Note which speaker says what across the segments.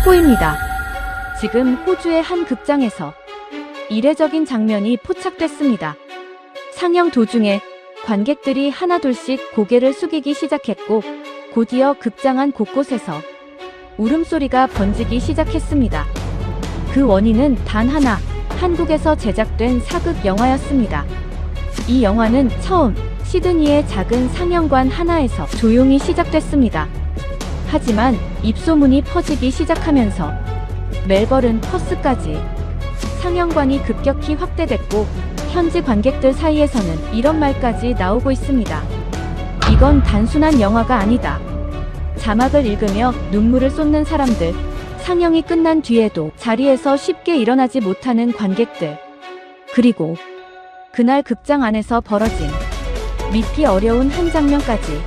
Speaker 1: 속보입니다. 지금 호주의 한 극장에서 이례적인 장면이 포착됐습니다. 상영 도중에 관객들이 하나둘씩 고개를 숙이기 시작했고 곧이어 극장 안 곳곳에서 울음소리가 번지기 시작했습니다. 그 원인은 단 하나, 한국에서 제작된 사극 영화였습니다. 이 영화는 처음 시드니의 작은 상영관 하나에서 조용히 시작됐습니다. 하지만 입소문이 퍼지기 시작하면서 멜버른, 퍼스까지 상영관이 급격히 확대됐고 현지 관객들 사이에서는 이런 말까지 나오고 있습니다. 이건 단순한 영화가 아니다. 자막을 읽으며 눈물을 쏟는 사람들, 상영이 끝난 뒤에도 자리에서 쉽게 일어나지 못하는 관객들, 그리고 그날 극장 안에서 벌어진 믿기 어려운 한 장면까지.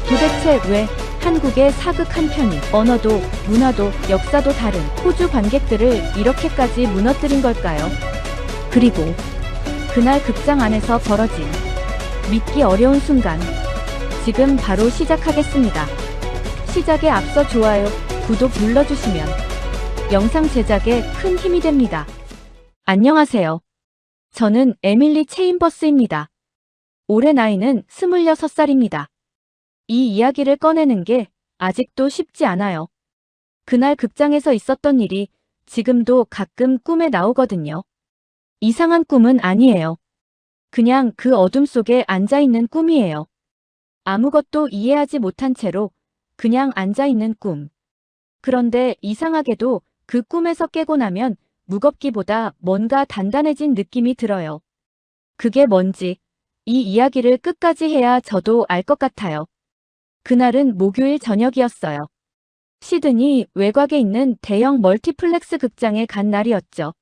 Speaker 1: 도대체 왜 한국의 사극 한 편이 언어도, 문화도, 역사도 다른 호주 관객들을 이렇게까지 무너뜨린 걸까요? 그리고 그날 극장 안에서 벌어진 믿기 어려운 순간, 지금 바로 시작하겠습니다. 시작에 앞서 좋아요, 구독 눌러주시면 영상 제작에 큰 힘이 됩니다. 안녕하세요. 저는 에밀리 체인버스입니다. 올해 나이는 26살입니다. 이 이야기를 꺼내는 게 아직도 쉽지 않아요. 그날 극장에서 있었던 일이 지금도 가끔 꿈에 나오거든요. 이상한 꿈은 아니에요. 그냥 그 어둠 속에 앉아있는 꿈이에요. 아무것도 이해하지 못한 채로 그냥 앉아있는 꿈. 그런데 이상하게도 그 꿈에서 깨고 나면 무겁기보다 뭔가 단단해진 느낌이 들어요. 그게 뭔지 이 이야기를 끝까지 해야 저도 알 것 같아요. 그날은 목요일 저녁이었어요. 시드니 외곽에 있는 대형 멀티플렉스 극장에 간 날이었죠.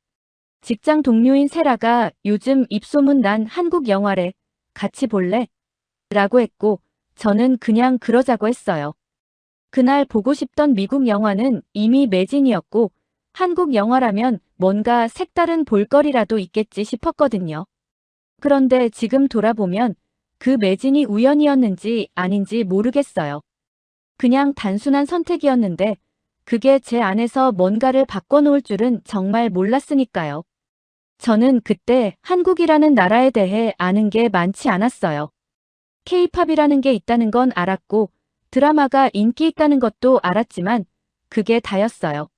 Speaker 1: 직장 동료인 세라가 요즘 입소문 난 한국 영화래, 같이 볼래? 라고 했고 저는 그냥 그러자고 했어요. 그날 보고 싶던 미국 영화는 이미 매진이었고 한국 영화라면 뭔가 색다른 볼거리라도 있겠지 싶었거든요. 그런데 지금 돌아보면 그 매진이 우연이었는지 아닌지 모르겠어요. 그냥 단순한 선택이었는데 그게 제 안에서 뭔가를 바꿔놓을 줄은 정말 몰랐으니까요. 저는 그때 한국이라는 나라에 대해 아는 게 많지 않았어요. K-팝이라는 게 있다는 건 알았고 드라마가 인기 있다는 것도 알았지만 그게 다였어요.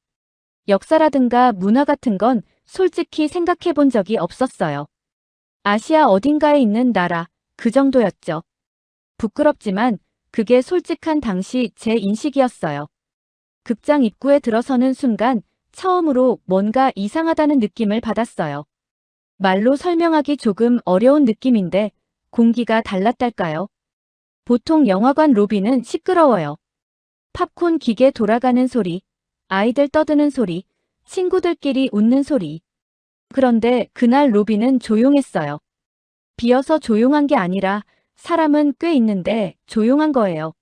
Speaker 1: 역사라든가 문화 같은 건 솔직히 생각해 본 적이 없었어요. 아시아 어딘가에 있는 나라, 그 정도였죠. 부끄럽지만 그게 솔직한 당시 제 인식이었어요. 극장 입구에 들어서는 순간 처음으로 뭔가 이상하다는 느낌을 받았어요. 말로 설명하기 조금 어려운 느낌인데 공기가 달랐달까요? 보통 영화관 로비는 시끄러워요. 팝콘 기계 돌아가는 소리, 아이들 떠드는 소리, 친구들끼리 웃는 소리. 그런데 그날 로비는 조용했어요. 비어서 조용한 게 아니라 사람은 꽤 있는데 조용한 거예요.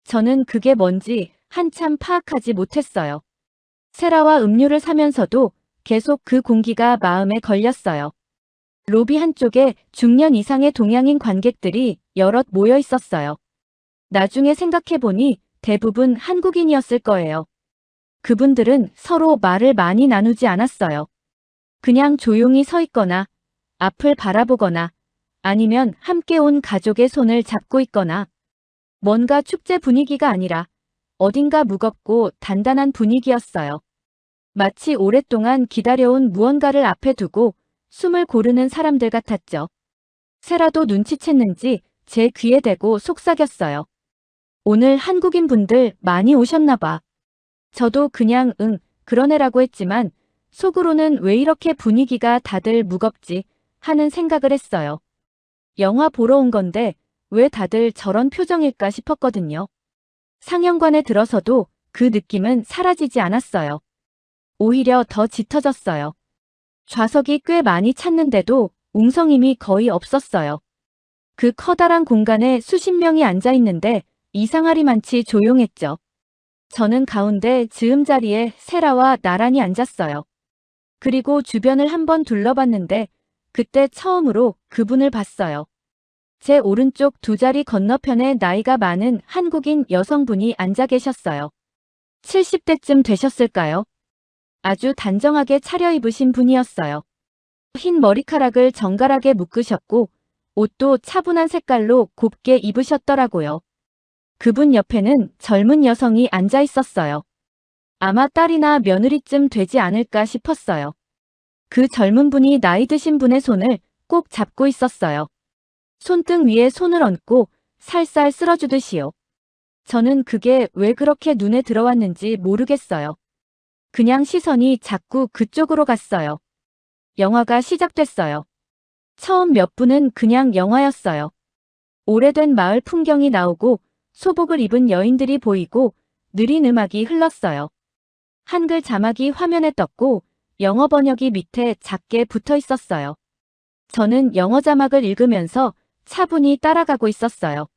Speaker 1: 저는 그게 뭔지 한참 파악하지 못했어요. 세라와 음료를 사면서도 계속 그 공기가 마음에 걸렸어요. 로비 한쪽에 중년 이상의 동양인 관객들이 여럿 모여 있었어요. 나중에 생각해보니 대부분 한국인이었을 거예요. 그분들은 서로 말을 많이 나누지 않았어요. 그냥 조용히 서 있거나 앞을 바라보거나 아니면 함께 온 가족의 손을 잡고 있거나. 뭔가 축제 분위기가 아니라 어딘가 무겁고 단단한 분위기였어요. 마치 오랫동안 기다려온 무언가를 앞에 두고 숨을 고르는 사람들 같았죠. 세라도 눈치챘는지 제 귀에 대고 속삭였어요. 오늘 한국인 분들 많이 오셨나 봐. 저도 그냥 그러네라고 했지만 속으로는 왜 이렇게 분위기가 다들 무겁지 하는 생각을 했어요. 영화 보러 온 건데 왜 다들 저런 표정일까 싶었거든요. 상영관에 들어서도 그 느낌은 사라지지 않았어요. 오히려 더 짙어졌어요. 좌석이 꽤 많이 찼는데도 웅성임이 거의 없었어요. 그 커다란 공간에 수십 명이 앉아 있는데 이상하리만치 조용했죠. 저는 가운데 즈음 자리에 세라와 나란히 앉았어요. 그리고 주변을 한번 둘러봤는데 그때 처음으로 그분을 봤어요. 제 오른쪽 두 자리 건너편에 나이가 많은 한국인 여성분이 앉아 계셨어요. 70대쯤 되셨을까요? 아주 단정하게 차려입으신 분이었어요. 흰 머리카락을 정갈하게 묶으셨고 옷도 차분한 색깔로 곱게 입으셨더라고요. 그분 옆에는 젊은 여성이 앉아 있었어요. 아마 딸이나 며느리쯤 되지 않을까 싶었어요. 그 젊은 분이 나이 드신 분의 손을 꼭 잡고 있었어요. 손등 위에 손을 얹고 살살 쓸어주듯이요. 저는 그게 왜 그렇게 눈에 들어왔는지 모르겠어요. 그냥 시선이 자꾸 그쪽으로 갔어요. 영화가 시작됐어요. 처음 몇 분은 그냥 영화였어요. 오래된 마을 풍경이 나오고 소복을 입은 여인들이 보이고 느린 음악이 흘렀어요. 한글 자막이 화면에 떴고 영어 번역이 밑에 작게 붙어 있었어요. 저는 영어 자막을 읽으면서 차분히 따라가고 있었어요.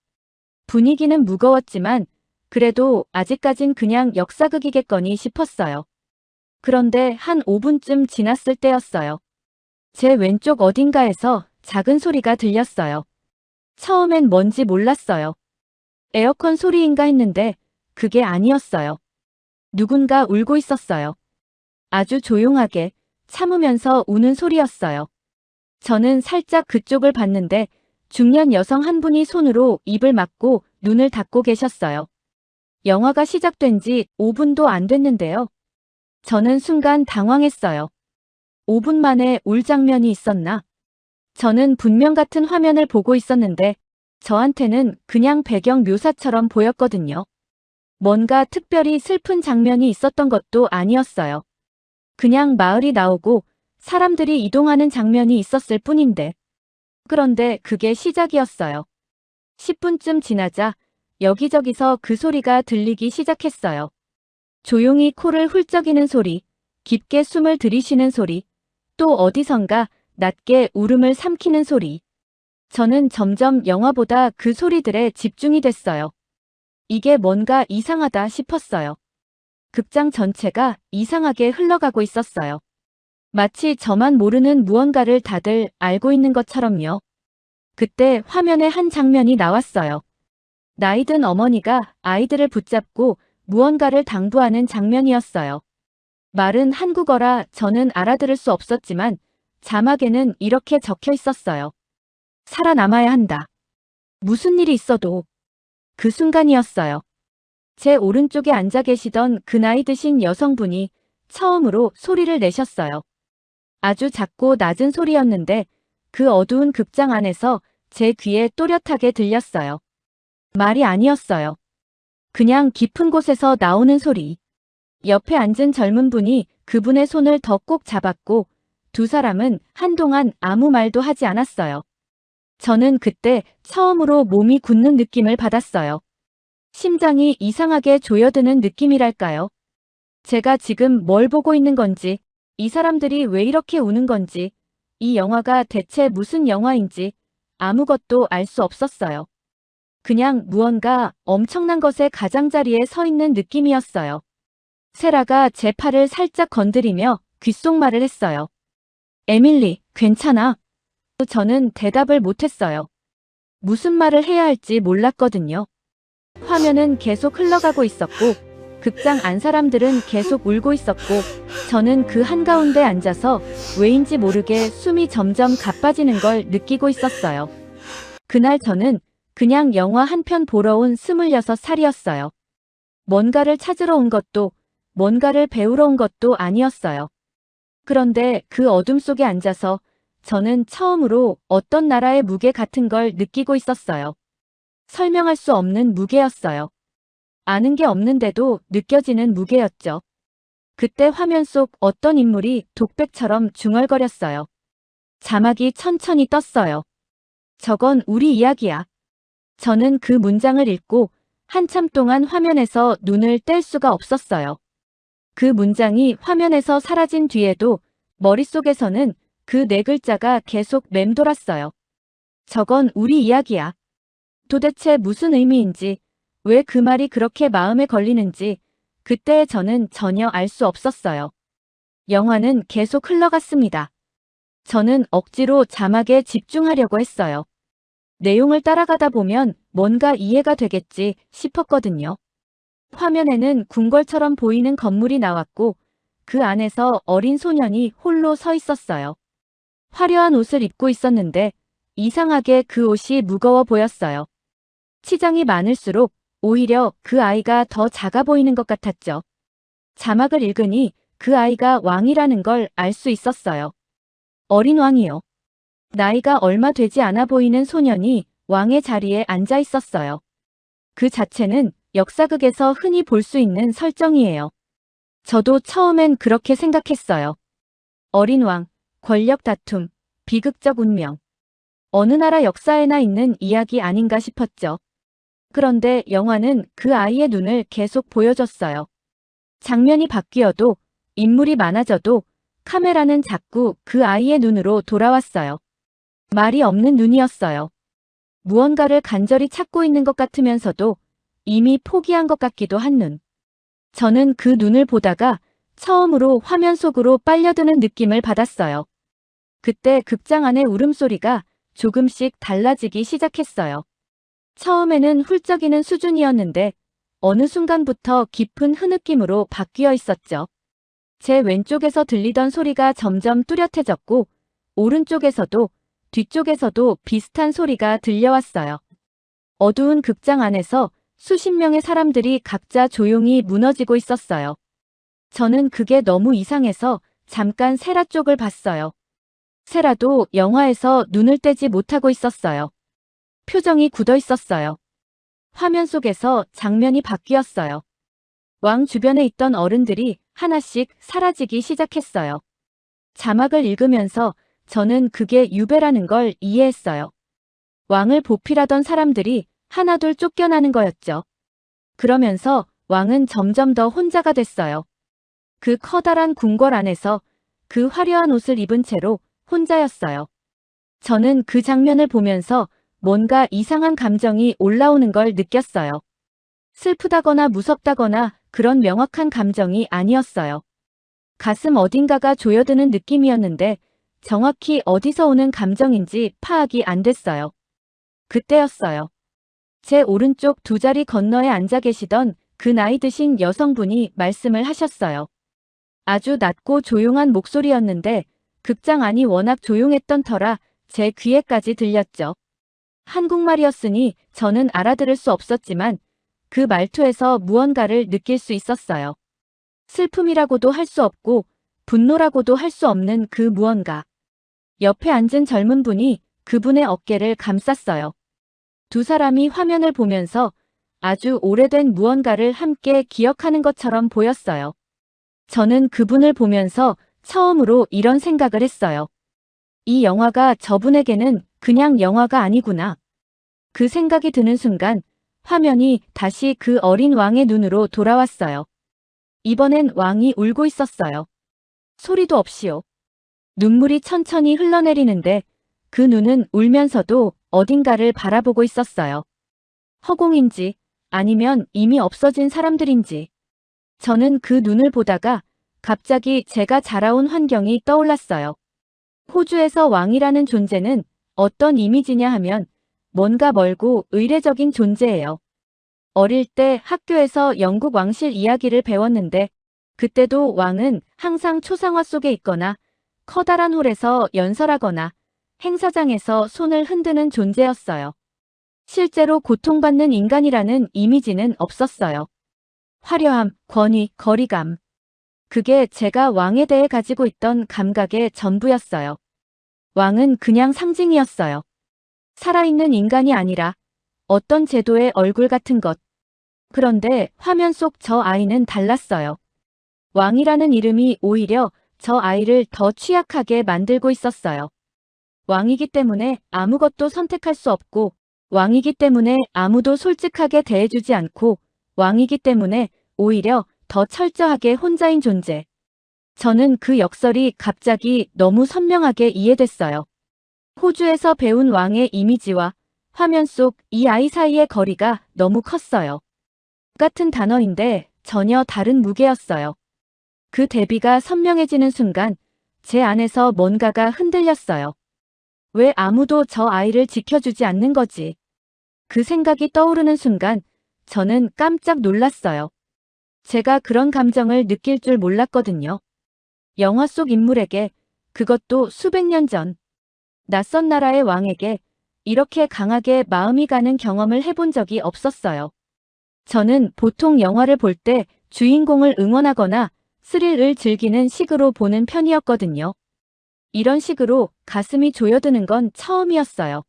Speaker 1: 분위기는 무거웠지만 그래도 아직까진 그냥 역사극이겠거니 싶었어요. 그런데 한 5분쯤 지났을 때였어요. 제 왼쪽 어딘가에서 작은 소리가 들렸어요. 처음엔 뭔지 몰랐어요. 에어컨 소리인가 했는데 그게 아니었어요. 누군가 울고 있었어요. 아주 조용하게 참으면서 우는 소리였어요. 저는 살짝 그쪽을 봤는데 중년 여성 한 분이 손으로 입을 막고 눈을 닫고 계셨어요. 영화가 시작된 지 5분도 안 됐는데요. 저는 순간 당황했어요. 5분 만에 울 장면이 있었나? 저는 분명 같은 화면을 보고 있었는데 저한테는 그냥 배경 묘사처럼 보였거든요. 뭔가 특별히 슬픈 장면이 있었던 것도 아니었어요. 그냥 마을이 나오고 사람들이 이동하는 장면이 있었을 뿐인데. 그런데 그게 시작이었어요. 10분쯤 지나자 여기저기서 그 소리가 들리기 시작했어요. 조용히 코를 훌쩍이는 소리, 깊게 숨을 들이쉬는 소리, 또 어디선가 낮게 울음을 삼키는 소리. 저는 점점 영화보다 그 소리들에 집중이 됐어요. 이게 뭔가 이상하다 싶었어요. 극장 전체가 이상하게 흘러가고 있었어요. 마치 저만 모르는 무언가를 다들 알고 있는 것처럼요. 그때 화면에 한 장면이 나왔어요. 나이든 어머니가 아이들을 붙잡고 무언가를 당부하는 장면이었어요. 말은 한국어라 저는 알아들을 수 없었지만 자막에는 이렇게 적혀 있었어요. 살아남아야 한다. 무슨 일이 있어도. 그 순간이었어요. 제 오른쪽에 앉아 계시던 그 나이 드신 여성분이 처음으로 소리를 내셨어요. 아주 작고 낮은 소리였는데 그 어두운 극장 안에서 제 귀에 또렷하게 들렸어요. 말이 아니었어요. 그냥 깊은 곳에서 나오는 소리. 옆에 앉은 젊은 분이 그분의 손을 더 꼭 잡았고 두 사람은 한동안 아무 말도 하지 않았어요. 저는 그때 처음으로 몸이 굳는 느낌을 받았어요. 심장이 이상하게 조여드는 느낌이랄까요? 제가 지금 뭘 보고 있는 건지, 이 사람들이 왜 이렇게 우는 건지, 이 영화가 대체 무슨 영화인지 아무것도 알 수 없었어요. 그냥 무언가 엄청난 것의 가장자리에 서 있는 느낌이었어요. 세라가 제 팔을 살짝 건드리며 귓속말을 했어요. 에밀리, 괜찮아? 저는 대답을 못했어요. 무슨 말을 해야 할지 몰랐거든요. 화면은 계속 흘러가고 있었고 극장 안 사람들은 계속 울고 있었고 저는 그 한가운데 앉아서 왜인지 모르게 숨이 점점 가빠지는 걸 느끼고 있었어요. 그날 저는 그냥 영화 한 편 보러 온 26살이었어요. 뭔가를 찾으러 온 것도 뭔가를 배우러 온 것도 아니었어요. 그런데 그 어둠 속에 앉아서 저는 처음으로 어떤 나라의 무게 같은 걸 느끼고 있었어요. 설명할 수 없는 무게였어요. 아는 게 없는데도 느껴지는 무게였죠. 그때 화면 속 어떤 인물이 독백처럼 중얼거렸어요. 자막이 천천히 떴어요. 저건 우리 이야기야. 저는 그 문장을 읽고 한참 동안 화면에서 눈을 뗄 수가 없었어요. 그 문장이 화면에서 사라진 뒤에도 머릿속에서는 그 네 글자가 계속 맴돌았어요. 저건 우리 이야기야. 도대체 무슨 의미인지, 왜 그 말이 그렇게 마음에 걸리는지 그때 저는 전혀 알 수 없었어요. 영화는 계속 흘러갔습니다. 저는 억지로 자막에 집중하려고 했어요. 내용을 따라가다 보면 뭔가 이해가 되겠지 싶었거든요. 화면에는 궁궐처럼 보이는 건물이 나왔고 그 안에서 어린 소년이 홀로 서 있었어요. 화려한 옷을 입고 있었는데 이상하게 그 옷이 무거워 보였어요. 치장이 많을수록 오히려 그 아이가 더 작아 보이는 것 같았죠. 자막을 읽으니 그 아이가 왕이라는 걸 알 수 있었어요. 어린 왕이요. 나이가 얼마 되지 않아 보이는 소년이 왕의 자리에 앉아 있었어요. 그 자체는 역사극에서 흔히 볼 수 있는 설정이에요. 저도 처음엔 그렇게 생각했어요. 어린 왕, 권력 다툼, 비극적 운명. 어느 나라 역사에나 있는 이야기 아닌가 싶었죠. 그런데 영화는 그 아이의 눈을 계속 보여줬어요. 장면이 바뀌어도, 인물이 많아져도 카메라는 자꾸 그 아이의 눈으로 돌아왔어요. 말이 없는 눈이었어요. 무언가를 간절히 찾고 있는 것 같으면서도 이미 포기한 것 같기도 한 눈. 저는 그 눈을 보다가 처음으로 화면 속으로 빨려드는 느낌을 받았어요. 그때 극장 안의 울음소리가 조금씩 달라지기 시작했어요. 처음에는 훌쩍이는 수준이었는데 어느 순간부터 깊은 흐느낌으로 바뀌어 있었죠. 제 왼쪽에서 들리던 소리가 점점 뚜렷해졌고 오른쪽에서도 뒤쪽에서도 비슷한 소리가 들려왔어요. 어두운 극장 안에서 수십 명의 사람들이 각자 조용히 무너지고 있었어요. 저는 그게 너무 이상해서 잠깐 세라 쪽을 봤어요. 세라도 영화에서 눈을 떼지 못하고 있었어요. 표정이 굳어 있었어요. 화면 속에서 장면이 바뀌었어요. 왕 주변에 있던 어른들이 하나씩 사라지기 시작했어요. 자막을 읽으면서 저는 그게 유배라는 걸 이해했어요. 왕을 보필하던 사람들이 하나둘 쫓겨나는 거였죠. 그러면서 왕은 점점 더 혼자가 됐어요. 그 커다란 궁궐 안에서 그 화려한 옷을 입은 채로 혼자였어요. 저는 그 장면을 보면서 뭔가 이상한 감정이 올라오는 걸 느꼈어요. 슬프다거나 무섭다거나 그런 명확한 감정이 아니었어요. 가슴 어딘가가 조여드는 느낌이었는데 정확히 어디서 오는 감정인지 파악이 안 됐어요. 그때였어요. 제 오른쪽 두 자리 건너에 앉아 계시던 그 나이 드신 여성분이 말씀을 하셨어요. 아주 낮고 조용한 목소리였는데 극장 안이 워낙 조용했던 터라 제 귀에까지 들렸죠. 한국말이었으니 저는 알아들을 수 없었지만 그 말투에서 무언가를 느낄 수 있었어요. 슬픔이라고도 할 수 없고 분노라고도 할 수 없는 그 무언가. 옆에 앉은 젊은 분이 그분의 어깨를 감쌌어요. 두 사람이 화면을 보면서 아주 오래된 무언가를 함께 기억하는 것처럼 보였어요. 저는 그분을 보면서 처음으로 이런 생각을 했어요. 이 영화가 저분에게는 그냥 영화가 아니구나. 그 생각이 드는 순간 화면이 다시 그 어린 왕의 눈으로 돌아왔어요. 이번엔 왕이 울고 있었어요. 소리도 없이요. 눈물이 천천히 흘러내리는데 그 눈은 울면서도 어딘가를 바라보고 있었어요. 허공인지 아니면 이미 없어진 사람들인지. 저는 그 눈을 보다가 갑자기 제가 자라온 환경이 떠올랐어요. 호주에서 왕이라는 존재는 어떤 이미지냐 하면 뭔가 멀고 의례적인 존재예요. 어릴 때 학교에서 영국 왕실 이야기를 배웠는데 그때도 왕은 항상 초상화 속에 있거나 커다란 홀에서 연설하거나 행사장에서 손을 흔드는 존재였어요. 실제로 고통받는 인간이라는 이미지는 없었어요. 화려함, 권위, 거리감. 그게 제가 왕에 대해 가지고 있던 감각의 전부였어요. 왕은 그냥 상징이었어요. 살아있는 인간이 아니라 어떤 제도의 얼굴 같은 것. 그런데 화면 속 저 아이는 달랐어요. 왕이라는 이름이 오히려 저 아이를 더 취약하게 만들고 있었어요. 왕이기 때문에 아무것도 선택할 수 없고, 왕이기 때문에 아무도 솔직하게 대해주지 않고, 왕이기 때문에 오히려 더 철저하게 혼자인 존재. 저는 그 역설이 갑자기 너무 선명하게 이해됐어요. 호주에서 배운 왕의 이미지와 화면 속 이 아이 사이의 거리가 너무 컸어요. 같은 단어인데 전혀 다른 무게였어요. 그 대비가 선명해지는 순간 제 안에서 뭔가가 흔들렸어요. 왜 아무도 저 아이를 지켜주지 않는 거지? 그 생각이 떠오르는 순간 저는 깜짝 놀랐어요. 제가 그런 감정을 느낄 줄 몰랐거든요. 영화 속 인물에게, 그것도 수백 년 전, 낯선 나라의 왕에게 이렇게 강하게 마음이 가는 경험을 해본 적이 없었어요. 저는 보통 영화를 볼 때 주인공을 응원하거나 스릴을 즐기는 식으로 보는 편이었거든요. 이런 식으로 가슴이 조여드는 건 처음이었어요.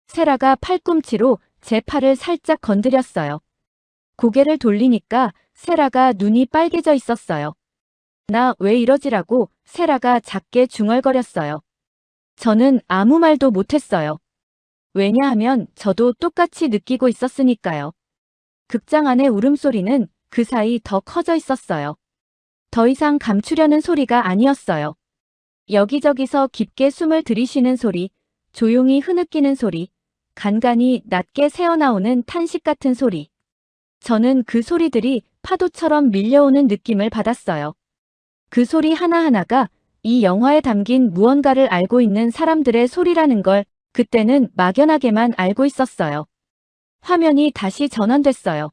Speaker 1: 세라가 팔꿈치로 제 팔을 살짝 건드렸어요. 고개를 돌리니까 세라가 눈이 빨개져 있었어요. 나 왜 이러지라고 세라가 작게 중얼거렸어요. 저는 아무 말도 못했어요. 왜냐하면 저도 똑같이 느끼고 있었으니까요. 극장 안의 울음소리는 그 사이 더 커져 있었어요. 더 이상 감추려는 소리가 아니었어요. 여기저기서 깊게 숨을 들이쉬는 소리, 조용히 흐느끼는 소리, 간간히 낮게 새어나오는 탄식 같은 소리. 저는 그 소리들이 파도처럼 밀려오는 느낌을 받았어요. 그 소리 하나하나가 이 영화에 담긴 무언가를 알고 있는 사람들의 소리라는 걸 그때는 막연하게만 알고 있었어요. 화면이 다시 전환됐어요.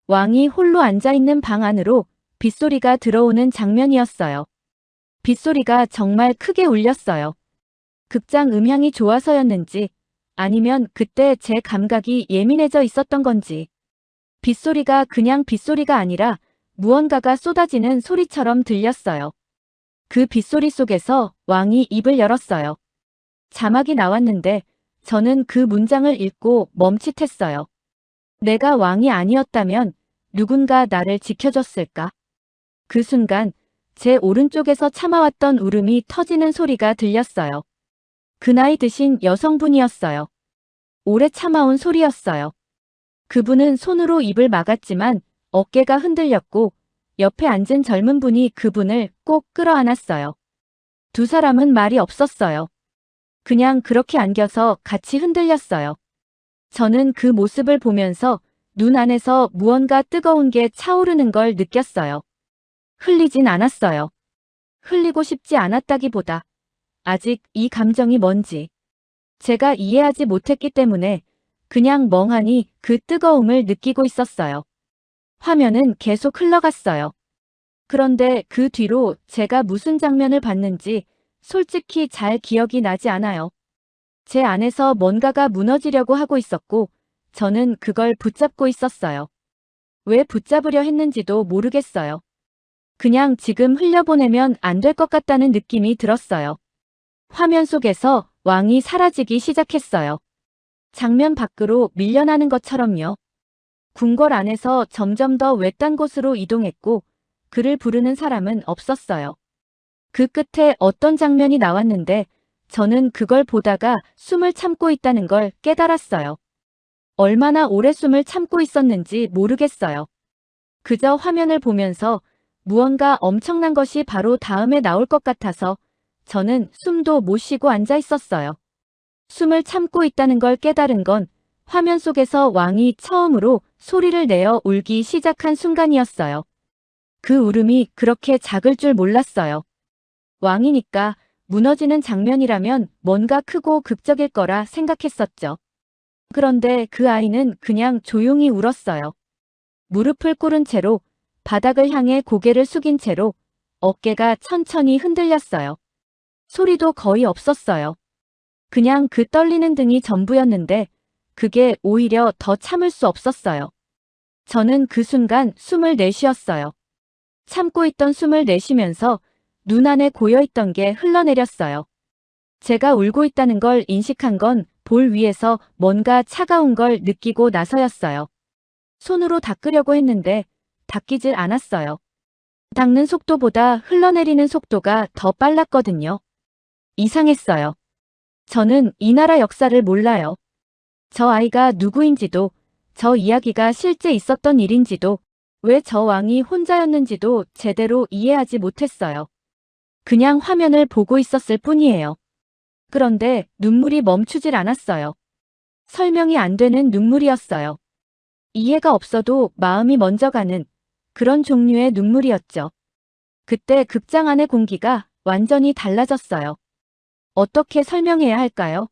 Speaker 1: 왕이 홀로 앉아있는 방 안으로 빗소리가 들어오는 장면이었어요. 빗소리가 정말 크게 울렸어요. 극장 음향이 좋아서였는지 아니면 그때 제 감각이 예민해져 있었던 건지. 빗소리가 그냥 빗소리가 아니라 무언가가 쏟아지는 소리처럼 들렸어요. 그 빗소리 속에서 왕이 입을 열었어요. 자막이 나왔는데 저는 그 문장을 읽고 멈칫했어요. 내가 왕이 아니었다면 누군가 나를 지켜줬을까? 그 순간 제 오른쪽에서 참아왔던 울음이 터지는 소리가 들렸어요. 그 나이 드신 여성분이었어요. 오래 참아온 소리였어요. 그분은 손으로 입을 막았지만 어깨가 흔들렸고 옆에 앉은 젊은 분이 그분을 꼭 끌어안았어요. 두 사람은 말이 없었어요. 그냥 그렇게 안겨서 같이 흔들렸어요. 저는 그 모습을 보면서 눈 안에서 무언가 뜨거운 게 차오르는 걸 느꼈어요. 흘리진 않았어요. 흘리고 싶지 않았다기보다 아직 이 감정이 뭔지 제가 이해하지 못했기 때문에 그냥 멍하니 그 뜨거움을 느끼고 있었어요. 화면은 계속 흘러갔어요. 그런데 그 뒤로 제가 무슨 장면을 봤는지 솔직히 잘 기억이 나지 않아요. 제 안에서 뭔가가 무너지려고 하고 있었고 저는 그걸 붙잡고 있었어요. 왜 붙잡으려 했는지도 모르겠어요. 그냥 지금 흘려보내면 안 될 것 같다는 느낌이 들었어요. 화면 속에서 왕이 사라지기 시작했어요. 장면 밖으로 밀려나는 것처럼요. 궁궐 안에서 점점 더 외딴 곳으로 이동했고 그를 부르는 사람은 없었어요. 그 끝에 어떤 장면이 나왔는데 저는 그걸 보다가 숨을 참고 있다는 걸 깨달았어요. 얼마나 오래 숨을 참고 있었는지 모르겠어요. 그저 화면을 보면서 무언가 엄청난 것이 바로 다음에 나올 것 같아서 저는 숨도 못 쉬고 앉아 있었어요. 숨을 참고 있다는 걸 깨달은 건 화면 속에서 왕이 처음으로 소리를 내어 울기 시작한 순간이었어요. 그 울음이 그렇게 작을 줄 몰랐어요. 왕이니까 무너지는 장면이라면 뭔가 크고 극적일 거라 생각했었죠. 그런데 그 아이는 그냥 조용히 울었어요. 무릎을 꿇은 채로 바닥을 향해 고개를 숙인 채로 어깨가 천천히 흔들렸어요. 소리도 거의 없었어요. 그냥 그 떨리는 등이 전부였는데 그게 오히려 더 참을 수 없었어요. 저는 그 순간 숨을 내쉬었어요. 참고 있던 숨을 내쉬면서 눈 안에 고여있던 게 흘러내렸어요. 제가 울고 있다는 걸 인식한 건 볼 위에서 뭔가 차가운 걸 느끼고 나서였어요. 손으로 닦으려고 했는데 닦이질 않았어요. 닦는 속도보다 흘러내리는 속도가 더 빨랐거든요. 이상했어요. 저는 이 나라 역사를 몰라요. 저 아이가 누구인지도, 저 이야기가 실제 있었던 일인지도, 왜 저 왕이 혼자였는지도 제대로 이해하지 못했어요. 그냥 화면을 보고 있었을 뿐이에요. 그런데 눈물이 멈추질 않았어요. 설명이 안 되는 눈물이었어요. 이해가 없어도 마음이 먼저 가는 그런 종류의 눈물이었죠. 그때 극장 안의 공기가 완전히 달라졌어요. 어떻게 설명해야 할까요?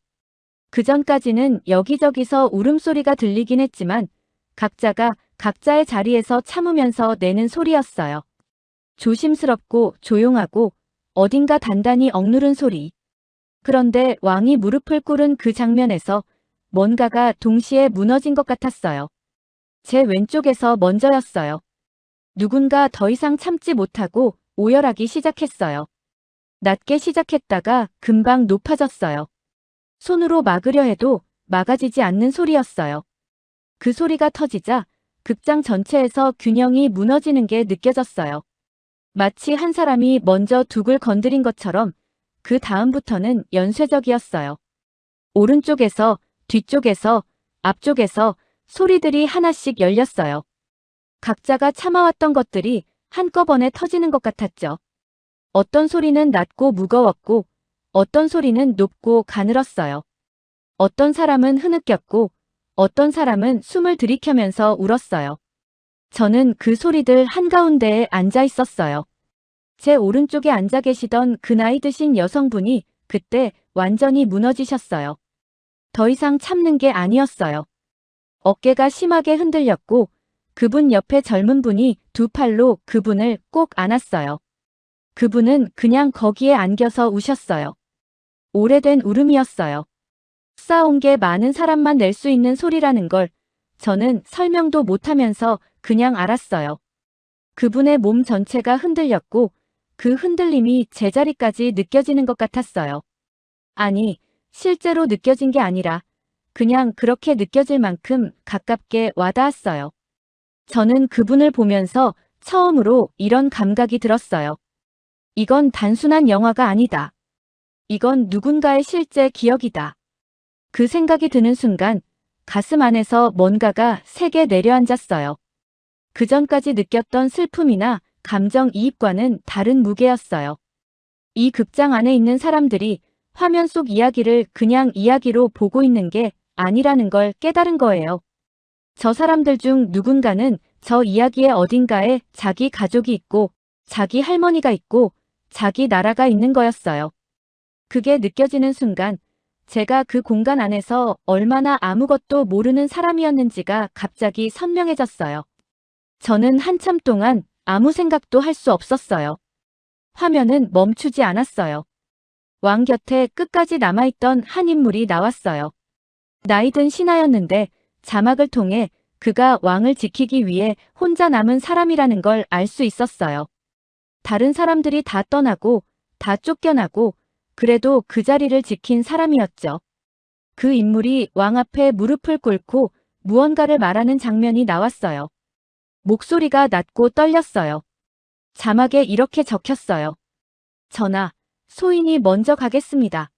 Speaker 1: 그전까지는 여기저기서 울음소리가 들리긴 했지만 각자가 각자의 자리에서 참으면서 내는 소리였어요. 조심스럽고 조용하고 어딘가 단단히 억누른 소리. 그런데 왕이 무릎을 꿇은 그 장면에서 뭔가가 동시에 무너진 것 같았어요. 제 왼쪽에서 먼저였어요. 누군가 더 이상 참지 못하고 오열하기 시작했어요. 낮게 시작했다가 금방 높아졌어요. 손으로 막으려 해도 막아지지 않는 소리였어요. 그 소리가 터지자 극장 전체에서 균형이 무너지는 게 느껴졌어요. 마치 한 사람이 먼저 둑을 건드린 것처럼 그 다음부터는 연쇄적이었어요. 오른쪽에서, 뒤쪽에서, 앞쪽에서 소리들이 하나씩 열렸어요. 각자가 참아왔던 것들이 한꺼번에 터지는 것 같았죠. 어떤 소리는 낮고 무거웠고 어떤 소리는 높고 가늘었어요. 어떤 사람은 흐느꼈고 어떤 사람은 숨을 들이켜면서 울었어요. 저는 그 소리들 한가운데에 앉아 있었어요. 제 오른쪽에 앉아 계시던 그 나이 드신 여성분이 그때 완전히 무너지셨어요. 더 이상 참는 게 아니었어요. 어깨가 심하게 흔들렸고 그분 옆에 젊은 분이 두 팔로 그분을 꼭 안았어요. 그분은 그냥 거기에 안겨서 우셨어요. 오래된 울음이었어요. 쌓아온 게 많은 사람만 낼 수 있는 소리라는 걸 저는 설명도 못하면서 그냥 알았어요. 그분의 몸 전체가 흔들렸고 그 흔들림이 제자리까지 느껴지는 것 같았어요. 아니, 실제로 느껴진 게 아니라 그냥 그렇게 느껴질 만큼 가깝게 와닿았어요. 저는 그분을 보면서 처음으로 이런 감각이 들었어요. 이건 단순한 영화가 아니다. 이건 누군가의 실제 기억이다. 그 생각이 드는 순간 가슴 안에서 뭔가가 세게 내려앉았어요. 그전까지 느꼈던 슬픔이나 감정이입과는 다른 무게였어요. 이 극장 안에 있는 사람들이 화면 속 이야기를 그냥 이야기로 보고 있는 게 아니라는 걸 깨달은 거예요. 저 사람들 중 누군가는 저 이야기의 어딘가에 자기 가족이 있고 자기 할머니가 있고 자기 나라가 있는 거였어요. 그게 느껴지는 순간 제가 그 공간 안에서 얼마나 아무것도 모르는 사람이었는지가 갑자기 선명해졌어요. 저는 한참 동안 아무 생각도 할 수 없었어요. 화면은 멈추지 않았어요. 왕 곁에 끝까지 남아있던 한 인물이 나왔어요. 나이든 신하였는데 자막을 통해 그가 왕을 지키기 위해 혼자 남은 사람이라는 걸 알 수 있었어요. 다른 사람들이 다 떠나고 다 쫓겨나고 그래도 그 자리를 지킨 사람이었죠. 그 인물이 왕 앞에 무릎을 꿇고 무언가를 말하는 장면이 나왔어요. 목소리가 낮고 떨렸어요. 자막에 이렇게 적혔어요. 전하, 소인이 먼저 가겠습니다.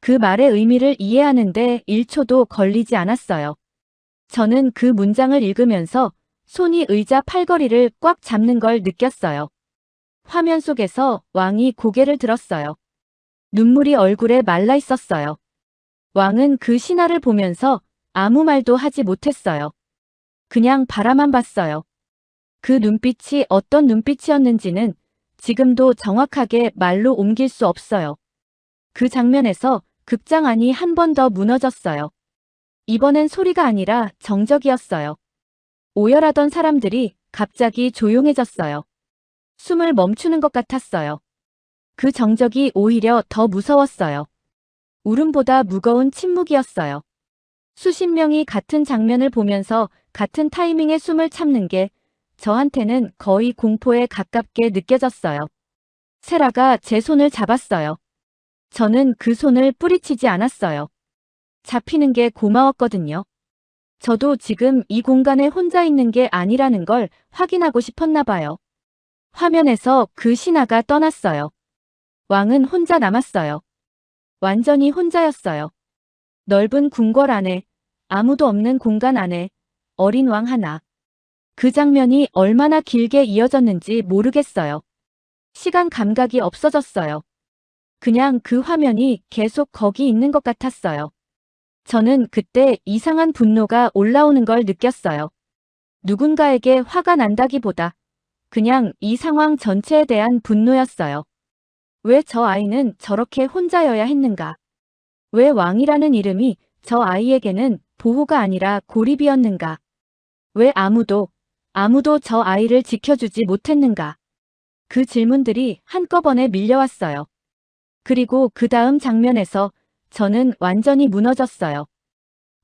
Speaker 1: 그 말의 의미를 이해하는데 1초도 걸리지 않았어요. 저는 그 문장을 읽으면서 손이 의자 팔걸이를 꽉 잡는 걸 느꼈어요. 화면 속에서 왕이 고개를 들었어요. 눈물이 얼굴에 말라 있었어요. 왕은 그 신하를 보면서 아무 말도 하지 못했어요. 그냥 바라만 봤어요. 그 눈빛이 어떤 눈빛이었는지는 지금도 정확하게 말로 옮길 수 없어요. 그 장면에서 극장 안이 한 번 더 무너졌어요. 이번엔 소리가 아니라 정적이었어요. 오열하던 사람들이 갑자기 조용해졌어요. 숨을 멈추는 것 같았어요. 그 정적이 오히려 더 무서웠어요. 울음보다 무거운 침묵이었어요. 수십 명이 같은 장면을 보면서 같은 타이밍에 숨을 참는 게 저한테는 거의 공포에 가깝게 느껴졌어요. 세라가 제 손을 잡았어요. 저는 그 손을 뿌리치지 않았어요. 잡히는 게 고마웠거든요. 저도 지금 이 공간에 혼자 있는 게 아니라는 걸 확인하고 싶었나 봐요. 화면에서 그 신하가 떠났어요. 왕은 혼자 남았어요. 완전히 혼자였어요. 넓은 궁궐 안에, 아무도 없는 공간 안에, 어린 왕 하나. 그 장면이 얼마나 길게 이어졌는지 모르겠어요. 시간 감각이 없어졌어요. 그냥 그 화면이 계속 거기 있는 것 같았어요. 저는 그때 이상한 분노가 올라오는 걸 느꼈어요. 누군가에게 화가 난다기보다 그냥 이 상황 전체에 대한 분노였어요. 왜 저 아이는 저렇게 혼자여야 했는가? 왜 왕이라는 이름이 저 아이에게는 보호가 아니라 고립이었는가? 왜 아무도 저 아이를 지켜주지 못했는가? 그 질문들이 한꺼번에 밀려왔어요. 그리고 그 다음 장면에서 저는 완전히 무너졌어요.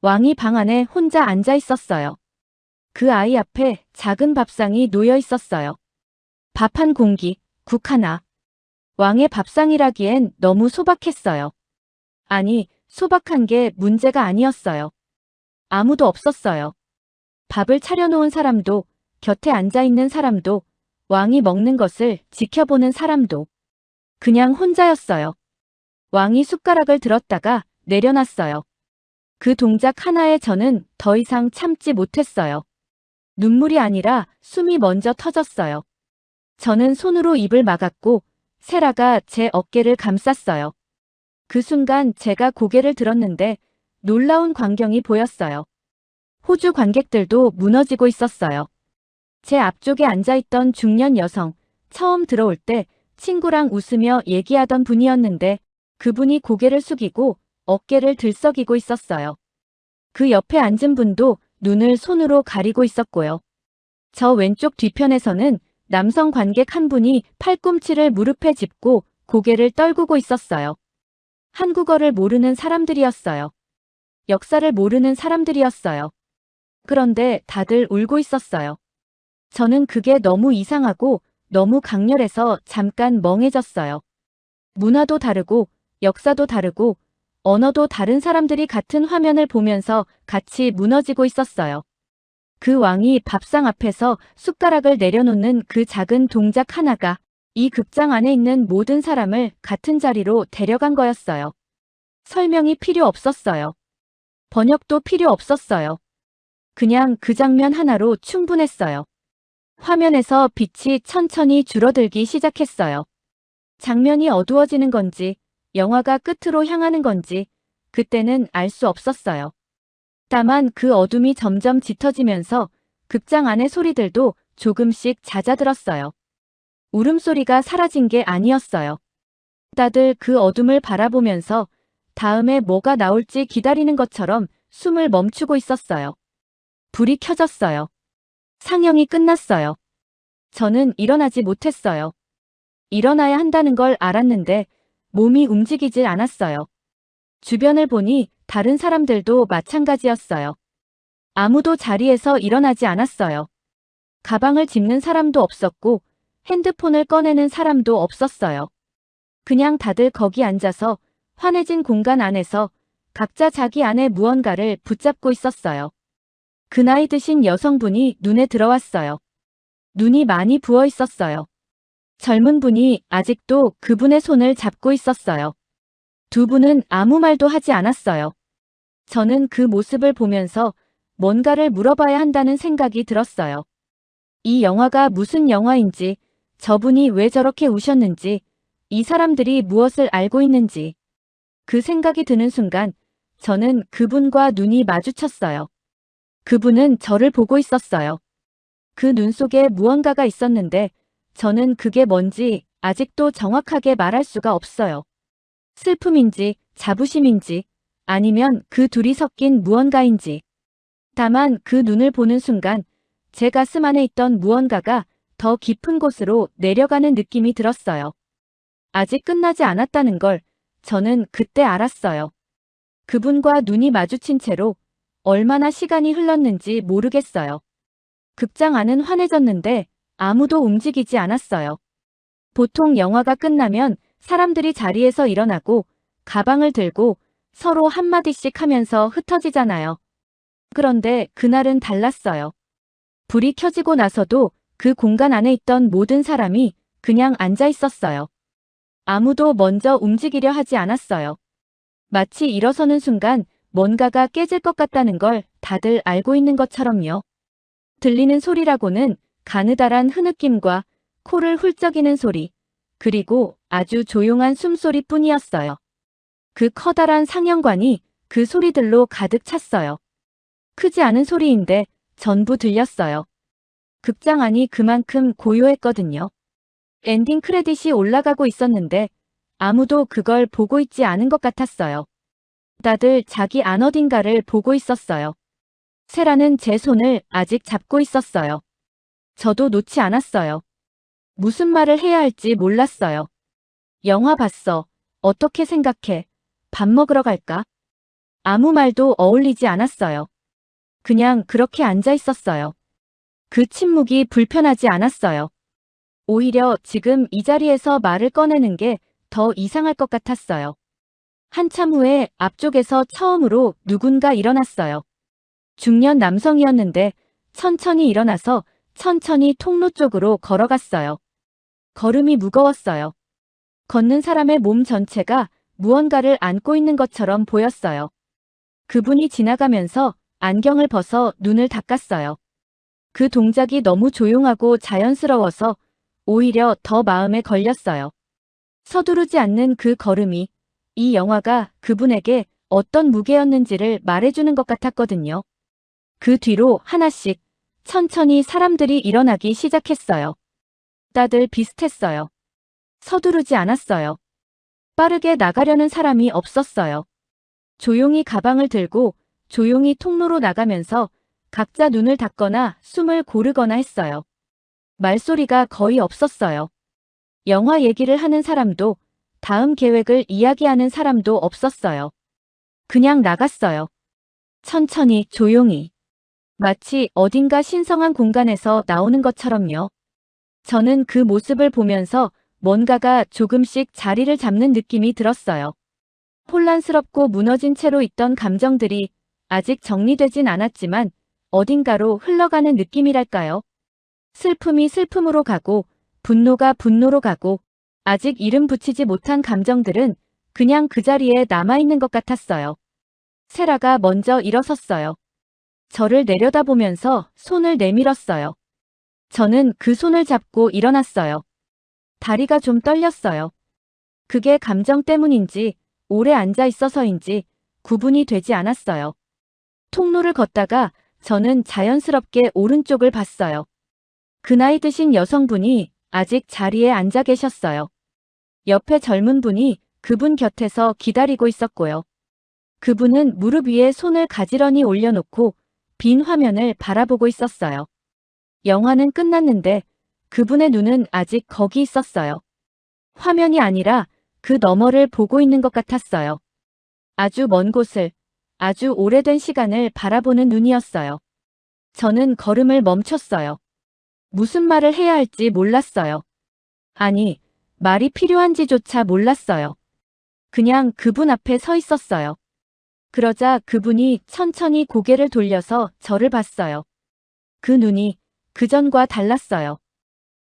Speaker 1: 왕이 방 안에 혼자 앉아 있었어요. 그 아이 앞에 작은 밥상이 놓여 있었어요. 밥 한 공기, 국 하나. 왕의 밥상이라기엔 너무 소박했어요. 아니, 소박한 게 문제가 아니었어요. 아무도 없었어요. 밥을 차려놓은 사람도, 곁에 앉아있는 사람도, 왕이 먹는 것을 지켜보는 사람도. 그냥 혼자였어요. 왕이 숟가락을 들었다가 내려놨어요. 그 동작 하나에 저는 더 이상 참지 못했어요. 눈물이 아니라 숨이 먼저 터졌어요. 저는 손으로 입을 막았고 세라가 제 어깨를 감쌌어요. 그 순간 제가 고개를 들었는데 놀라운 광경이 보였어요. 호주 관객들도 무너지고 있었어요. 제 앞쪽에 앉아있던 중년 여성, 처음 들어올 때 친구랑 웃으며 얘기하던 분이었는데 그분이 고개를 숙이고 어깨를 들썩이고 있었어요. 그 옆에 앉은 분도 눈을 손으로 가리고 있었고요. 저 왼쪽 뒤편에서는 남성 관객 한 분이 팔꿈치를 무릎에 짚고 고개를 떨구고 있었어요. 한국어를 모르는 사람들이었어요. 역사를 모르는 사람들이었어요. 그런데 다들 울고 있었어요. 저는 그게 너무 이상하고 너무 강렬해서 잠깐 멍해졌어요. 문화도 다르고 역사도 다르고 언어도 다른 사람들이 같은 화면을 보면서 같이 무너지고 있었어요. 그 왕이 밥상 앞에서 숟가락을 내려놓는 그 작은 동작 하나가 이 극장 안에 있는 모든 사람을 같은 자리로 데려간 거였어요. 설명이 필요 없었어요. 번역도 필요 없었어요. 그냥 그 장면 하나로 충분했어요. 화면에서 빛이 천천히 줄어들기 시작했어요. 장면이 어두워지는 건지, 영화가 끝으로 향하는 건지, 그때는 알 수 없었어요. 다만 그 어둠이 점점 짙어지면서 극장 안의 소리들도 조금씩 잦아들었어요. 울음소리가 사라진 게 아니었어요. 다들 그 어둠을 바라보면서 다음에 뭐가 나올지 기다리는 것처럼 숨을 멈추고 있었어요. 불이 켜졌어요. 상영이 끝났어요. 저는 일어나지 못했어요. 일어나야 한다는 걸 알았는데 몸이 움직이질 않았어요. 주변을 보니 다른 사람들도 마찬가지였어요. 아무도 자리에서 일어나지 않았어요. 가방을 짚는 사람도 없었고 핸드폰을 꺼내는 사람도 없었어요. 그냥 다들 거기 앉아서 환해진 공간 안에서 각자 자기 안에 무언가를 붙잡고 있었어요. 그 나이 드신 여성분이 눈에 들어왔어요. 눈이 많이 부어 있었어요. 젊은 분이 아직도 그분의 손을 잡고 있었어요. 두 분은 아무 말도 하지 않았어요. 저는 그 모습을 보면서 뭔가를 물어봐야 한다는 생각이 들었어요. 이 영화가 무슨 영화인지, 저분이 왜 저렇게 우셨는지, 이 사람들이 무엇을 알고 있는지. 그 생각이 드는 순간 저는 그분과 눈이 마주쳤어요. 그분은 저를 보고 있었어요. 그 눈 속에 무언가가 있었는데 저는 그게 뭔지 아직도 정확하게 말할 수가 없어요. 슬픔인지 자부심인지 아니면 그 둘이 섞인 무언가인지. 다만 그 눈을 보는 순간 제 가슴 안에 있던 무언가가 더 깊은 곳으로 내려가는 느낌이 들었어요. 아직 끝나지 않았다는 걸 저는 그때 알았어요. 그분과 눈이 마주친 채로 얼마나 시간이 흘렀는지 모르겠어요. 극장 안은 환해졌는데 아무도 움직이지 않았어요. 보통 영화가 끝나면 사람들이 자리에서 일어나고 가방을 들고 서로 한마디씩 하면서 흩어지잖아요. 그런데 그날은 달랐어요. 불이 켜지고 나서도 그 공간 안에 있던 모든 사람이 그냥 앉아 있었어요. 아무도 먼저 움직이려 하지 않았어요. 마치 일어서는 순간 뭔가가 깨질 것 같다는 걸 다들 알고 있는 것처럼요. 들리는 소리라고는 가느다란 흐느낌과 코를 훌쩍이는 소리, 그리고 아주 조용한 숨소리 뿐이었어요. 그 커다란 상영관이 그 소리들로 가득 찼어요. 크지 않은 소리인데 전부 들렸어요. 극장 안이 그만큼 고요했거든요. 엔딩 크레딧이 올라가고 있었는데 아무도 그걸 보고 있지 않은 것 같았어요. 다들 자기 안 어딘가를 보고 있었어요. 세라는 제 손을 아직 잡고 있었어요. 저도 놓지 않았어요. 무슨 말을 해야 할지 몰랐어요. 영화 봤어. 어떻게 생각해? 밥 먹으러 갈까? 아무 말도 어울리지 않았어요. 그냥 그렇게 앉아 있었어요. 그 침묵이 불편하지 않았어요. 오히려 지금 이 자리에서 말을 꺼내는 게 더 이상할 것 같았어요. 한참 후에 앞쪽에서 처음으로 누군가 일어났어요. 중년 남성이었는데 천천히 일어나서 천천히 통로 쪽으로 걸어갔어요. 걸음이 무거웠어요. 걷는 사람의 몸 전체가 무언가를 안고 있는 것처럼 보였어요. 그분이 지나가면서 안경을 벗어 눈을 닦았어요. 그 동작이 너무 조용하고 자연스러워서 오히려 더 마음에 걸렸어요. 서두르지 않는 그 걸음이 이 영화가 그분에게 어떤 무게였는지를 말해주는 것 같았거든요. 그 뒤로 하나씩 천천히 사람들이 일어나기 시작했어요. 다들 비슷했어요. 서두르지 않았어요. 빠르게 나가려는 사람이 없었어요. 조용히 가방을 들고 조용히 통로로 나가면서 각자 눈을 닫거나 숨을 고르거나 했어요. 말소리가 거의 없었어요. 영화 얘기를 하는 사람도 다음 계획을 이야기하는 사람도 없었어요. 그냥 나갔어요. 천천히 조용히. 마치 어딘가 신성한 공간에서 나오는 것처럼요. 저는 그 모습을 보면서 뭔가가 조금씩 자리를 잡는 느낌이 들었어요. 혼란스럽고 무너진 채로 있던 감정들이 아직 정리되진 않았지만 어딘가로 흘러가는 느낌이랄까요? 슬픔이 슬픔으로 가고 분노가 분노로 가고 아직 이름 붙이지 못한 감정들은 그냥 그 자리에 남아있는 것 같았어요. 세라가 먼저 일어섰어요. 저를 내려다보면서 손을 내밀었어요. 저는 그 손을 잡고 일어났어요. 다리가 좀 떨렸어요. 그게 감정 때문인지 오래 앉아 있어서인지 구분이 되지 않았어요. 통로를 걷다가 저는 자연스럽게 오른쪽을 봤어요. 그 나이 드신 여성분이 아직 자리에 앉아 계셨어요. 옆에 젊은 분이 그분 곁에서 기다리고 있었고요. 그분은 무릎 위에 손을 가지런히 올려놓고 빈 화면을 바라보고 있었어요. 영화는 끝났는데 그분의 눈은 아직 거기 있었어요. 화면이 아니라 그 너머를 보고 있는 것 같았어요. 아주 먼 곳을, 아주 오래된 시간을 바라보는 눈이었어요. 저는 걸음을 멈췄어요. 무슨 말을 해야 할지 몰랐어요. 아니, 말이 필요한지조차 몰랐어요. 그냥 그분 앞에 서 있었어요. 그러자 그분이 천천히 고개를 돌려서 저를 봤어요. 그 눈이 그전과 달랐어요.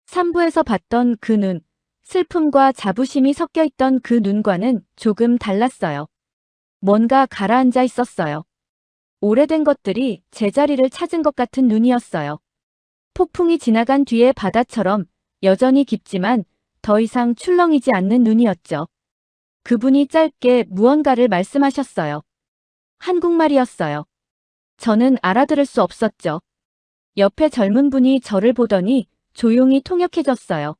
Speaker 1: 3부에서 봤던 그 눈, 슬픔과 자부심이 섞여 있던 그 눈과는 조금 달랐어요. 뭔가 가라앉아 있었어요. 오래된 것들이 제자리를 찾은 것 같은 눈이었어요. 폭풍이 지나간 뒤의 바다처럼 여전히 깊지만 더 이상 출렁이지 않는 눈이었죠. 그분이 짧게 무언가를 말씀하셨어요. 한국말이었어요. 저는 알아들을 수 없었죠. 옆에 젊은 분이 저를 보더니 조용히 통역해줬어요.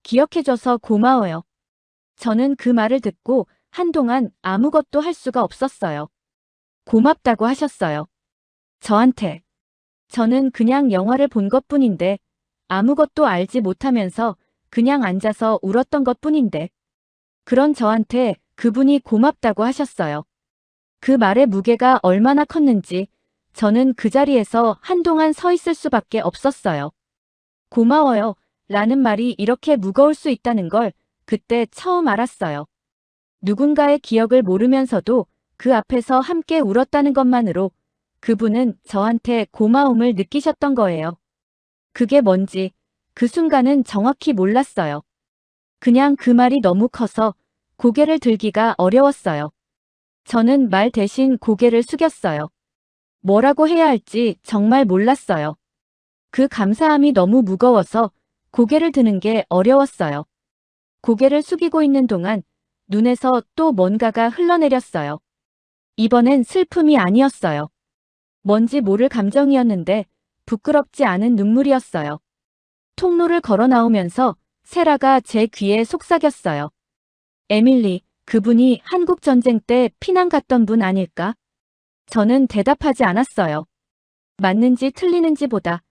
Speaker 1: 기억해줘서 고마워요. 저는 그 말을 듣고 한동안 아무것도 할 수가 없었어요. 고맙다고 하셨어요. 저한테. 저는 그냥 영화를 본 것뿐인데 아무것도 알지 못하면서 그냥 앉아서 울었던 것뿐인데 그런 저한테 그분이 고맙다고 하셨어요. 그 말의 무게가 얼마나 컸는지 저는 그 자리에서 한동안 서 있을 수밖에 없었어요. 고마워요 라는 말이 이렇게 무거울 수 있다는 걸 그때 처음 알았어요. 누군가의 기억을 모르면서도 그 앞에서 함께 울었다는 것만으로 그분은 저한테 고마움을 느끼셨던 거예요. 그게 뭔지 그 순간은 정확히 몰랐어요. 그냥 그 말이 너무 커서 고개를 들기가 어려웠어요. 저는 말 대신 고개를 숙였어요. 뭐라고 해야 할지 정말 몰랐어요. 그 감사함이 너무 무거워서 고개를 드는 게 어려웠어요. 고개를 숙이고 있는 동안 눈에서 또 뭔가가 흘러내렸어요. 이번엔 슬픔이 아니었어요. 뭔지 모를 감정이었는데 부끄럽지 않은 눈물이었어요. 통로를 걸어 나오면서 세라가 제 귀에 속삭였어요. 에밀리, 그분이 한국 전쟁 때 피난 갔던 분 아닐까? 저는 대답하지 않았어요. 맞는지 틀리는지 보다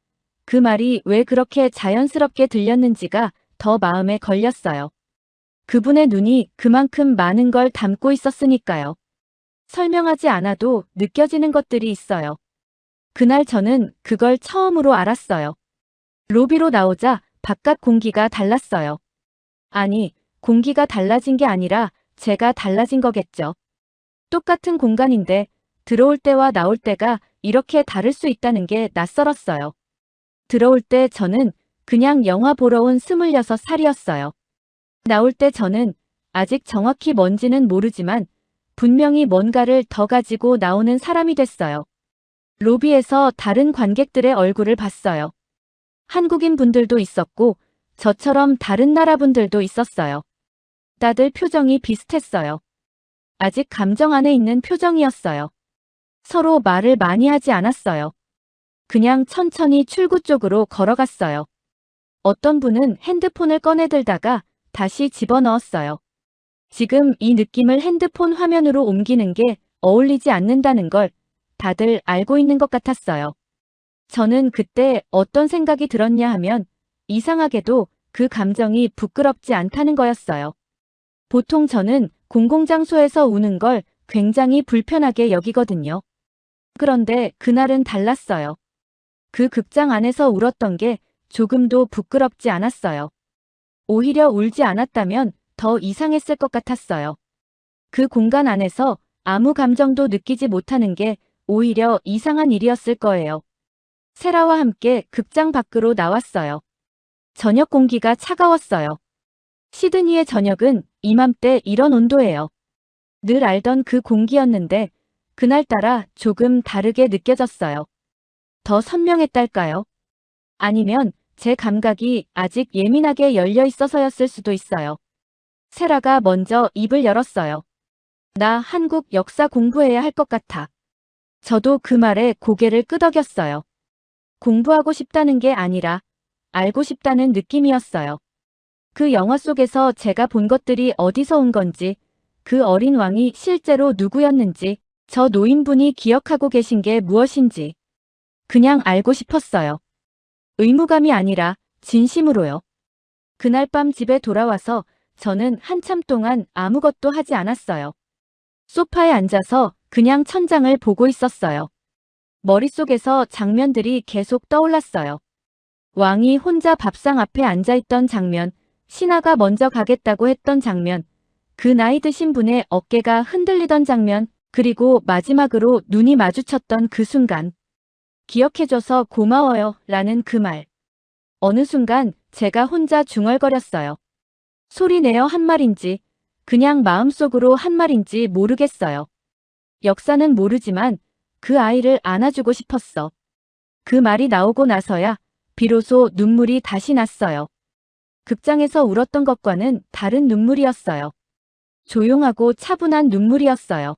Speaker 1: 그 말이 왜 그렇게 자연스럽게 들렸는지가 더 마음에 걸렸어요. 그분의 눈이 그만큼 많은 걸 담고 있었으니까요. 설명하지 않아도 느껴지는 것들이 있어요. 그날 저는 그걸 처음으로 알았어요. 로비로 나오자 바깥 공기가 달랐어요. 아니, 공기가 달라진 게 아니라 제가 달라진 거겠죠. 똑같은 공간인데 들어올 때와 나올 때가 이렇게 다를 수 있다는 게 낯설었어요. 들어올 때 저는 그냥 영화 보러 온 26살이었어요. 나올 때 저는 아직 정확히 뭔지는 모르지만 분명히 뭔가를 더 가지고 나오는 사람이 됐어요. 로비에서 다른 관객들의 얼굴을 봤어요. 한국인 분들도 있었고 저처럼 다른 나라 분들도 있었어요. 다들 표정이 비슷했어요. 아직 감정 안에 있는 표정이었어요. 서로 말을 많이 하지 않았어요. 그냥 천천히 출구 쪽으로 걸어갔어요. 어떤 분은 핸드폰을 꺼내들다가 다시 집어넣었어요. 지금 이 느낌을 핸드폰 화면으로 옮기는 게 어울리지 않는다는 걸 다들 알고 있는 것 같았어요. 저는 그때 어떤 생각이 들었냐 하면 이상하게도 그 감정이 부끄럽지 않다는 거였어요. 보통 저는 공공장소에서 우는 걸 굉장히 불편하게 여기거든요. 그런데 그날은 달랐어요. 그 극장 안에서 울었던 게 조금도 부끄럽지 않았어요. 오히려 울지 않았다면 더 이상했을 것 같았어요. 그 공간 안에서 아무 감정도 느끼지 못하는 게 오히려 이상한 일이었을 거예요. 세라와 함께 극장 밖으로 나왔어요. 저녁 공기가 차가웠어요. 시드니의 저녁은 이맘때 이런 온도예요. 늘 알던 그 공기였는데 그날따라 조금 다르게 느껴졌어요. 더 선명했달까요? 아니면 제 감각이 아직 예민하게 열려 있어서였을 수도 있어요. 세라가 먼저 입을 열었어요. 나 한국 역사 공부해야 할 것 같아. 저도 그 말에 고개를 끄덕였어요. 공부하고 싶다는 게 아니라 알고 싶다는 느낌이었어요. 그 영화 속에서 제가 본 것들이 어디서 온 건지, 그 어린 왕이 실제로 누구였는지, 저 노인분이 기억하고 계신 게 무엇인지 그냥 알고 싶었어요. 의무감이 아니라 진심으로요. 그날 밤 집에 돌아와서 저는 한참 동안 아무것도 하지 않았어요. 소파에 앉아서 그냥 천장을 보고 있었어요. 머릿속에서 장면들이 계속 떠올랐어요. 왕이 혼자 밥상 앞에 앉아있던 장면, 신하가 먼저 가겠다고 했던 장면, 그 나이 드신 분의 어깨가 흔들리던 장면, 그리고 마지막으로 눈이 마주쳤던 그 순간. 기억해줘서 고마워요 라는 그 말. 어느 순간 제가 혼자 중얼거렸어요. 소리내어 한 말인지 그냥 마음속으로 한 말인지 모르겠어요. 역사는 모르지만 그 아이를 안아주고 싶었어. 그 말이 나오고 나서야 비로소 눈물이 다시 났어요. 극장에서 울었던 것과는 다른 눈물이었어요. 조용하고 차분한 눈물이었어요.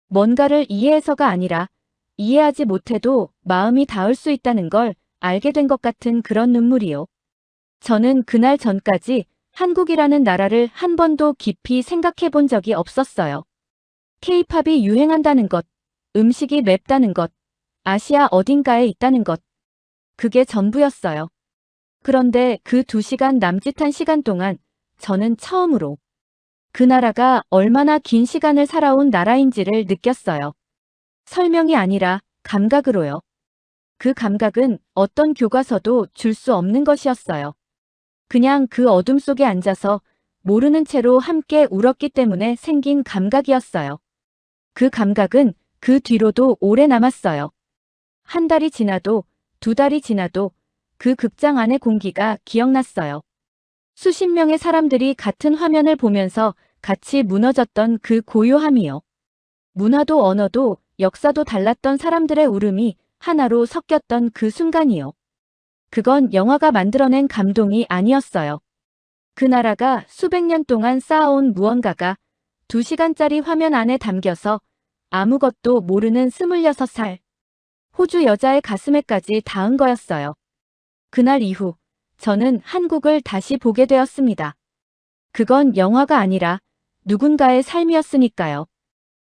Speaker 1: 뭔가를 이해해서가 아니라 이해하지 못해도 마음이 닿을 수 있다는 걸 알게 된 것 같은 그런 눈물이요. 저는 그날 전까지 한국이라는 나라를 한 번도 깊이 생각해 본 적이 없었어요. K-팝이 유행한다는 것, 음식이 맵다는 것, 아시아 어딘가에 있다는 것. 그게 전부였어요. 그런데 그 2시간 남짓한 시간 동안 저는 처음으로 그 나라가 얼마나 긴 시간을 살아온 나라인지를 느꼈어요. 설명이 아니라 감각으로요. 그 감각은 어떤 교과서도 줄 수 없는 것이었어요. 그냥 그 어둠 속에 앉아서 모르는 채로 함께 울었기 때문에 생긴 감각이었어요. 그 감각은 그 뒤로도 오래 남았어요. 한 달이 지나도 2달이 지나도 그 극장 안의 공기가 기억났어요. 수십 명의 사람들이 같은 화면을 보면서 같이 무너졌던 그 고요함이요. 문화도 언어도 역사도 달랐던 사람들의 울음이 하나로 섞였던 그 순간이요. 그건 영화가 만들어낸 감동이 아니었어요. 그 나라가 수백 년 동안 쌓아온 무언가가 2시간짜리 화면 안에 담겨서 아무것도 모르는 26살 호주 여자의 가슴에까지 닿은 거였어요. 그날 이후 저는 한국을 다시 보게 되었습니다. 그건 영화가 아니라 누군가의 삶이었으니까요.